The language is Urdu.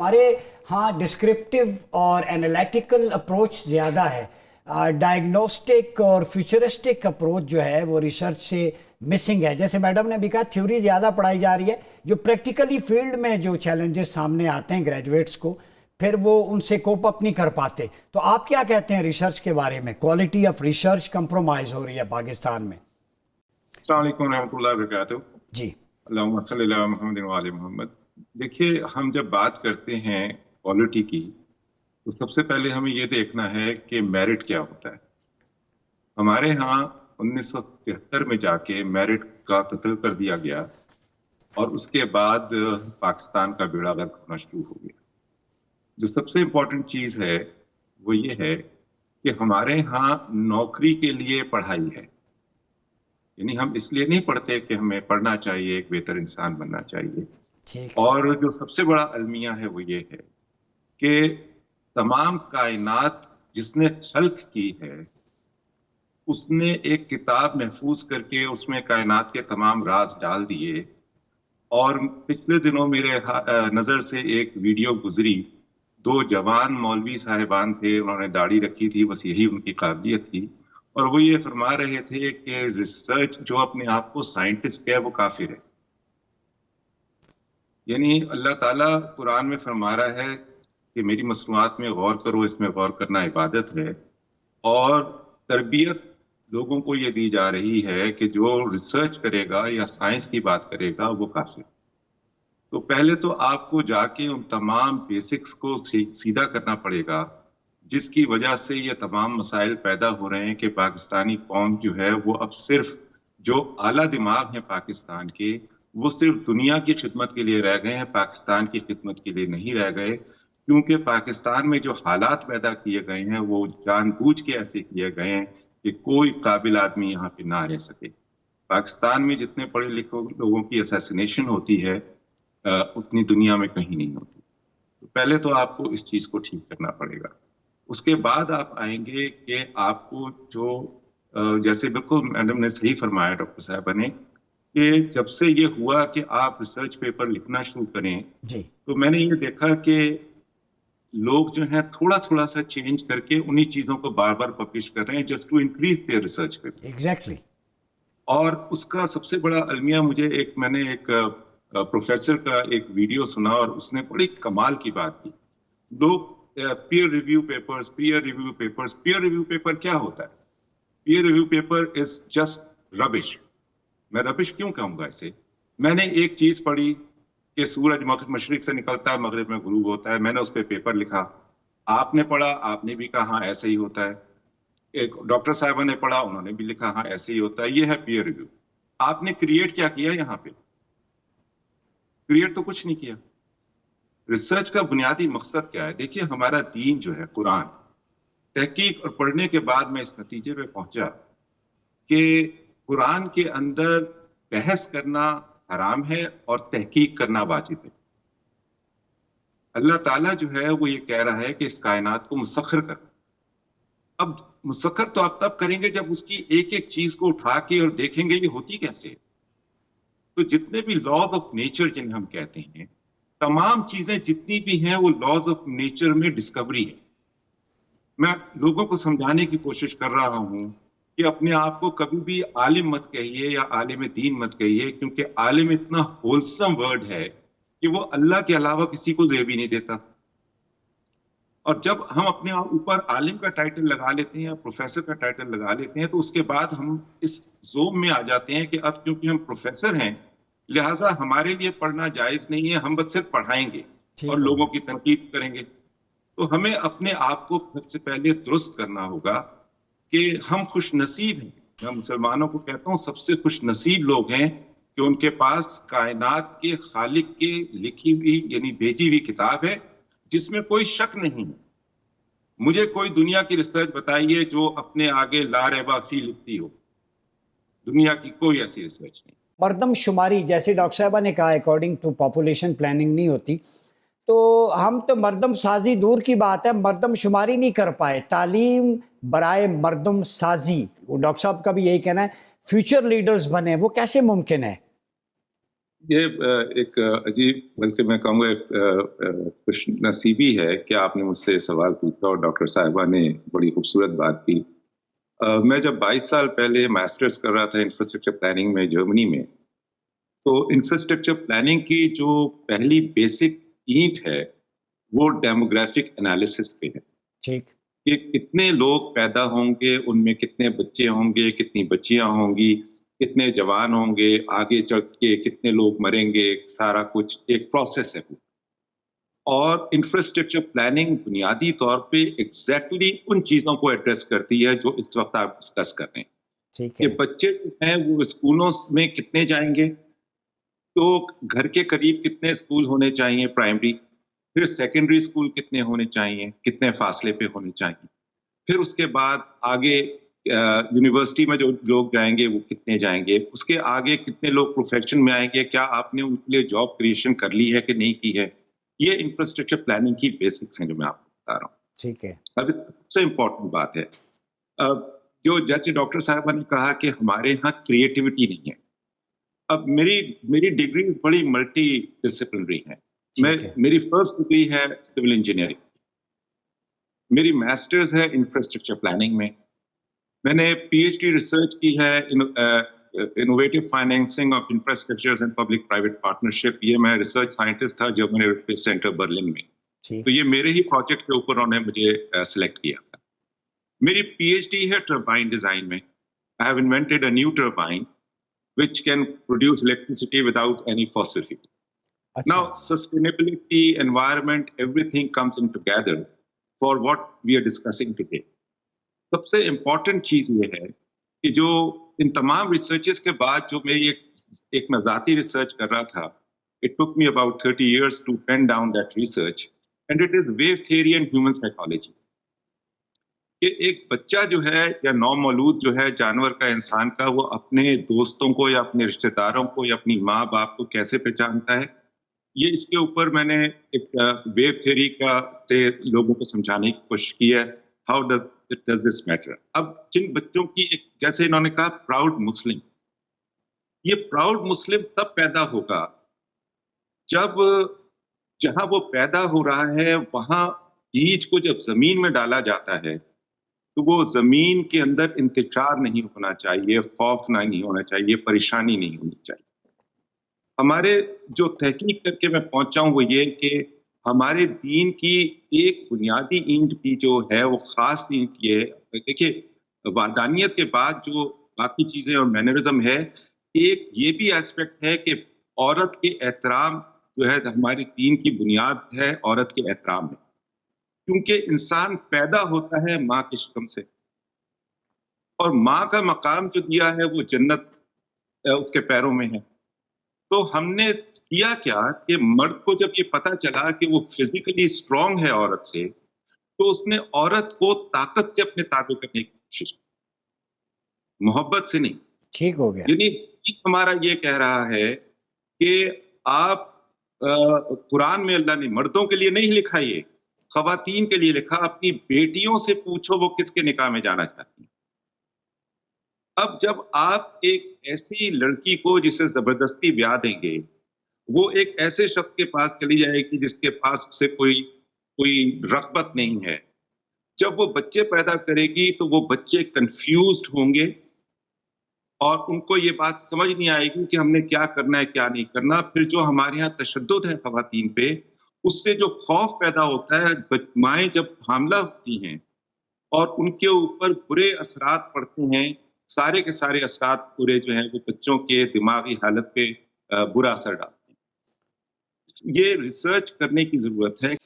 ہمارے ہاں ڈسکرپٹیو اور انالیٹیکل اپروچ زیادہ ہے، ڈائگنوسٹک اور فیوچرسٹک اپروچ جو ہے وہ ریسرچ سے مسنگ ہے. جیسے میڈم نے بھی کہا تھیوری زیادہ پڑھائی جا رہی ہے، جو پریکٹیکلی فیلڈ میں جو چیلنجز سامنے آتے ہیں گریجویٹس کو پھر وہ ان سے کوپ اپ نہیں کر پاتے. تو آپ کیا کہتے ہیں ریسرچ کے بارے میں؟ کوالٹی آف ریسرچ کمپرومائز ہو رہی ہے پاکستان میں. السلام علیکم ورحمۃ اللہ وبرکاتہ. جی اللہم صلی اللہ محمد وعلی محمد. دیکھیے، ہم جب بات کرتے ہیں کوالٹی کی تو سب سے پہلے ہمیں یہ دیکھنا ہے کہ میرٹ کیا ہوتا ہے. ہمارے ہاں 1973 میں جا کے میرٹ کا قتل کر دیا گیا اور اس کے بعد پاکستان کا بیڑا غرق ہونا شروع ہو گیا. جو سب سے امپورٹنٹ چیز ہے وہ یہ ہے کہ ہمارے ہاں نوکری کے لیے پڑھائی ہے. یعنی ہم اس لیے نہیں پڑھتے کہ ہمیں پڑھنا چاہیے، ایک بہتر انسان بننا چاہیے. ٹھیک. اور جو سب سے بڑا المیہ ہے وہ یہ ہے کہ تمام کائنات جس نے خلق کی ہے اس نے ایک کتاب محفوظ کر کے اس میں کائنات کے تمام راز ڈال دیے. اور پچھلے دنوں میرے نظر سے ایک ویڈیو گزری، 2 جوان مولوی صاحبان تھے، انہوں نے داڑھی رکھی تھی، بس یہی ان کی قابلیت تھی، اور وہ یہ فرما رہے تھے کہ ریسرچ جو اپنے آپ کو سائنٹسٹ ہے وہ کافر ہے. یعنی اللہ تعالیٰ قرآن میں فرما رہا ہے کہ میری مصنوعات میں غور کرو، اس میں غور کرنا عبادت ہے. اور تربیت لوگوں کو یہ دی جا رہی ہے کہ جو ریسرچ کرے گا یا سائنس کی بات کرے گا وہ کافر. تو پہلے تو آپ کو جا کے ان تمام بیسکس کو سیدھا کرنا پڑے گا، جس کی وجہ سے یہ تمام مسائل پیدا ہو رہے ہیں کہ پاکستانی قوم جو ہے وہ اب صرف جو اعلیٰ دماغ ہیں پاکستان کے وہ صرف دنیا کی خدمت کے لیے رہ گئے ہیں، پاکستان کی خدمت کے لیے نہیں رہ گئے. کیونکہ پاکستان میں جو حالات پیدا کیے گئے ہیں وہ جان بوجھ کے ایسے کیے گئے ہیں کہ کوئی قابل آدمی یہاں پہ نہ رہ سکے. پاکستان میں جتنے پڑھے لکھے لوگوں کی اسیسینیشن ہوتی ہے اتنی دنیا میں کہیں نہیں ہوتی. تو پہلے تو آپ کو اس چیز کو ٹھیک کرنا پڑے گا. اس کے بعد آپ آئیں گے کہ آپ کو جو جیسے بالکل میڈم نے صحیح فرمایا ڈاکٹر صاحبہ نے کہ جب سے یہ ہوا کہ آپ ریسرچ پیپر لکھنا شروع کریں جی تو میں نے یہ دیکھا کہ لوگ جو ہیں تھوڑا تھوڑا سا چینج کر کے انہی چیزوں کو بار بار پبلش کر رہے ہیں just to increase their research paper. Exactly. اور اس کا سب سے بڑا المیہ مجھے میں نے ایک پروفیسر کا ایک ویڈیو سنا اور اس نے بڑی کمال کی بات کی. لوگ پیئر ریویو پیپر کیا ہوتا ہے؟ Peer review paper is just rubbish. میں ربش کیوں کہوں گا اسے؟ میں نے ایک چیز پڑھی کہ سورج مشرق سے نکلتا ہے مغرب میں غروب ہوتا ہے، میں نے اس پہ پیپر لکھا. آپ نے پڑھا، آپ نے بھی کہا ہاں ایسا ہی ہوتا ہے. ایک ڈاکٹر صاحبہ نے پڑھا، انہوں نے بھی لکھا ہاں ایسے ہی ہوتا ہے. یہ ہے پیئر ریویو. آپ نے کریٹ کیا کیا یہاں پہ؟ کریٹ تو کچھ نہیں کیا. ریسرچ کا بنیادی مقصد کیا ہے؟ دیکھیے ہمارا دین جو ہے قرآن، تحقیق اور پڑھنے کے بعد میں اس نتیجے پہ پہنچا کہ قرآن کے اندر بحث کرنا حرام ہے اور تحقیق کرنا واجب ہے. اللہ تعالیٰ جو ہے وہ یہ کہہ رہا ہے کہ اس کائنات کو مسخر کر. اب مسخر تو آپ تب کریں گے جب اس کی ایک ایک چیز کو اٹھا کے اور دیکھیں گے یہ ہوتی کیسے ہے. تو جتنے بھی لاز آف نیچر جنہیں ہم کہتے ہیں، تمام چیزیں جتنی بھی ہیں وہ لاز آف نیچر میں ڈسکوری ہے. میں لوگوں کو سمجھانے کی کوشش کر رہا ہوں کہ اپنے آپ کو کبھی بھی عالم مت کہیے یا عالم دین مت کہیے، کیونکہ عالم اتنا ہولسم ورڈ ہے کہ وہ اللہ کے علاوہ کسی کو زیب ہی نہیں دیتا. اور جب ہم اپنے اوپر عالم کا ٹائٹل لگا لیتے ہیں یا پروفیسر کا ٹائٹل لگا لیتے ہیں تو اس کے بعد ہم اس زوم میں آ جاتے ہیں کہ اب کیونکہ ہم پروفیسر ہیں لہٰذا ہمارے لیے پڑھنا جائز نہیں ہے، ہم بس صرف پڑھائیں گے اور لوگوں کی تنقید کریں گے. تو ہمیں اپنے آپ کو سب سے پہلے درست کرنا ہوگا کہ ہم خوش نصیب ہیں. میں مسلمانوں کو کہتا ہوں سب سے خوش نصیب لوگ ہیں کہ ان کے پاس کائنات کے خالق کے لکھی ہوئی یعنی بھیجی ہوئی کتاب ہے جس میں کوئی شک نہیں ہے. مجھے کوئی دنیا کی ریسرچ بتائیے جو اپنے آگے لا ریبہ فی لکھتی ہو. دنیا کی کوئی ایسی ریسرچ نہیں. مردم شماری جیسے ڈاکٹر صاحبہ نے کہا اکارڈنگ ٹو پاپولیشن پلاننگ نہیں ہوتی، تو ہم تو مردم سازی دور کی بات ہے، مردم شماری نہیں کر پائے. تعلیم برائے مردم سازی، وہ ڈاکٹر صاحب کا بھی یہی کہنا ہے، فیوچر لیڈرز بنے، وہ کیسے ممکن ہے؟ یہ ایک عجیب بلکہ میں کہوں گا خوش نصیبی ہے کہ آپ نے مجھ سے سوال پوچھا اور ڈاکٹر صاحبہ نے بڑی خوبصورت بات کی. میں جب 22 سال پہلے ماسٹرز کر رہا تھا انفراسٹرکچر پلاننگ میں جرمنی میں، تو انفراسٹرکچر پلاننگ کی جو پہلی بیسک اینٹ ہے وہ ڈیموگرافک انالیسس پہ ہے ٹھیک. کہ کتنے لوگ پیدا ہوں گے، ان میں کتنے بچے ہوں گے، کتنی بچیاں ہوں گی، کتنے جوان ہوں گے، آگے چل کے کتنے لوگ مریں گے، سارا کچھ ایک پروسیس ہے وہ. اور انفراسٹرکچر پلاننگ بنیادی طور پہ ایگزیکٹلی ان چیزوں کو ایڈریس کرتی ہے جو اس وقت آپ ڈسکس کر رہے ہیں ٹھیک کہ ہے. بچے جو ہیں وہ اسکولوں میں کتنے جائیں گے، تو گھر کے قریب کتنے اسکول ہونے چاہیے پرائمری، پھر سیکنڈری اسکول کتنے ہونے چاہیے، کتنے فاصلے پہ ہونے چاہیے، پھر اس کے بعد آگے یونیورسٹی میں جو لوگ جائیں گے وہ کتنے جائیں گے، اس کے آگے کتنے لوگ پروفیشن میں آئیں گے، کیا آپ نے ان کے لیے جاب کریشن کر لی ہے کہ نہیں کی ہے. یہ انفراسٹرکچر پلاننگ کی بیسکس ہیں جو میں آپ کو بتا رہا ہوں. ٹھیک ہے. اب سب سے امپورٹنٹ بات ہے جو جیسے ڈاکٹر صاحبہ نے کہا کہ ہمارے ہاں کریٹیوٹی نہیں ہے. اب میری ڈگری بڑی ملٹی ڈسپلنری ہے. میری فرسٹ ڈگری ہے سول انجینئرنگ، میری ماسٹرز ہے انفراسٹرکچر پلاننگ میں نے پی ایچ ڈی ریسرچ کی ہے innovative financing of infrastructures and public private partnership. یہ میں ریسرچ سائنٹسٹ تھا جرمن ایئروسپیس سینٹر برلن میں، تو یہ میرے ہی پروجیکٹ کے اوپر انہوں نے مجھے سلیکٹ کیا تھا. میری پی ایچ ڈی ہے ٹربائن ڈیزائن میں. I have invented a new turbine which can produce electricity without any fossil fuel. Now, sustainability, environment, everything comes in together for what we are discussing today. سب سے امپورٹنٹ چیز یہ ہے کہ جو ان تمام ریسرچز کے بعد جو میری ایک میں ذاتی ریسرچ کر رہا تھا، it took me about 30 years to pen down that research, and it is wave theory and human psychology. کہ ایک بچہ جو ہے یا نومولود جو ہے جانور کا انسان کا، وہ اپنے دوستوں کو یا اپنے رشتہ داروں کو یا اپنی ماں باپ کو کیسے پہچانتا ہے. یہ اس کے اوپر میں نے ایک ویو تھیوری کا لوگوں کو سمجھانے کی کوشش کی ہے. How does this matter. اب جن بچوں کی ایک جیسے انہوں نے کہا پراؤڈ مسلم، یہ پراؤڈ مسلم تب پیدا ہوگا جب جہاں وہ پیدا ہو رہا ہے وہاں بیج کو جب زمین میں ڈالا جاتا ہے تو وہ زمین کے اندر انتشار نہیں ہونا چاہیے، خوف نہیں ہونا چاہیے، پریشانی نہیں ہونی چاہیے. ہمارے جو تحقیق کر کے میں پہنچا ہوں وہ یہ کہ ہمارے دین کی ایک بنیادی اینٹ بھی جو ہے وہ خاص اینٹ یہ ہے. دیکھیے وحدانیت کے بعد جو باقی چیزیں اور مینرزم ہے، ایک یہ بھی ایسپیکٹ ہے کہ عورت کے احترام جو ہے ہماری دین کی بنیاد ہے عورت کے احترام میں، کیونکہ انسان پیدا ہوتا ہے ماں کے شکم سے، اور ماں کا مقام جو دیا ہے وہ جنت اس کے پیروں میں ہے. تو ہم نے کیا کیا کہ مرد کو جب یہ پتا چلا کہ وہ فزیکلی اسٹرانگ ہے عورت سے، تو اس نے عورت کو طاقت سے اپنے تابع کرنے کی کوشش کی، محبت سے نہیں. ٹھیک ہو گیا. یعنی ہمارا یہ کہہ رہا ہے کہ آپ قرآن میں اللہ نے مردوں کے لیے نہیں لکھا، یہ خواتین کے لیے لکھا. اپنی بیٹیوں سے پوچھو وہ کس کے نکاح میں جانا چاہتی ہیں. اب جب آپ ایک ایسی لڑکی کو جسے زبردستی بیاہ دیں گے، وہ ایک ایسے شخص کے پاس چلی جائے گی جس کے پاس اسے کوئی رغبت نہیں ہے. جب وہ بچے پیدا کرے گی تو وہ بچے کنفیوزڈ ہوں گے اور ان کو یہ بات سمجھ نہیں آئے گی کہ ہم نے کیا کرنا ہے کیا نہیں کرنا. پھر جو ہمارے یہاں تشدد ہے خواتین پہ، اس سے جو خوف پیدا ہوتا ہے، مائیں جب حاملہ ہوتی ہیں اور ان کے اوپر برے اثرات پڑتے ہیں، سارے کے سارے اثرات پورے جو ہیں وہ بچوں کے دماغی حالت پہ برا اثر ڈالتے ہیں. یہ ریسرچ کرنے کی ضرورت ہے.